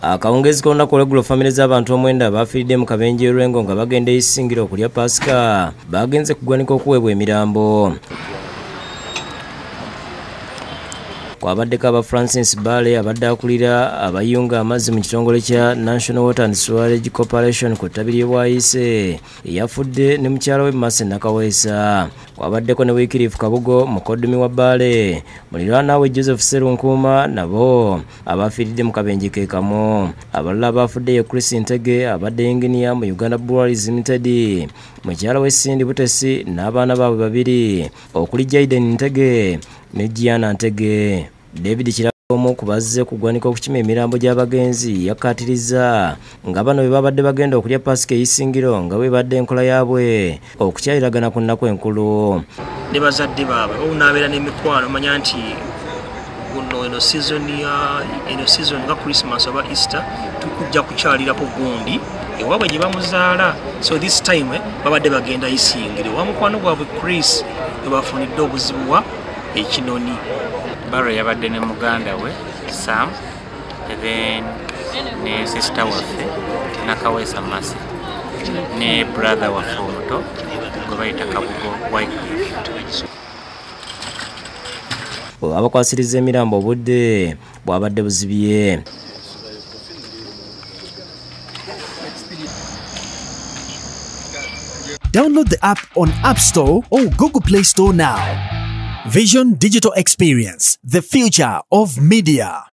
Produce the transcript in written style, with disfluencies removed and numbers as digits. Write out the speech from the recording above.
Akawungezi k'olunaku olw'eggulo famire z'abantu omwenda baafiiridde mu kabenje Lwengo nga bagenda eisingiro okulya Pasika bagenze kugwanika okuweebwa emirambo. Kwabaddeko aba Francis Bale abadde akulira abayunga amazzi mu kitongole kya National Water and Sewerage Corporation ku ttabi ly'e Bwayise eyafudde ne mukyala we Mase Nakaweesa. Kwabaddeko ne Wiikirifu Kabugo mukoddomi wa Bale muliraana we Joseph Serunkuuma nabo abafiiridde mu kabenje ke kamu. Abalala abaafudde ye Chris Ntege abadde engineer mu Uganda Breweries Limited, mukyala we Cindy Butesi n'abaana baabwe babiri okuli Jaden Ntege ne Gianna Ntege. David Kiramu kubazze kugwanika okukima emirambo gy'abagenzi yakkaatiriza nga bano bwe babadde bagenda okulya Pasika eyisingiro nga bwe badde enkola yaabwe okukyaliragana ku nnaku enkulu. Ne bazadde baabwe olunabeera n'emikwano manya nti eno season nga Christmas oba Easter tukujja kukyalirako gundi ewaabwe gye bamuzaala, so this time babadde bagenda eyisingiro wa mukwano gwabwe Chris we bafunidde obuzibu ekinoni. Baro yabadde ne muganda we Sam, then ne sister waffe Nakaweesa Mase ne brother waffe omuto gwe bayita Kabugo Wycliffe. Abakwasiriza emirambo obudde bwabadde buzibye. Download the app on App Store or Google Play Store now. Vision Digital Experience, the future of media.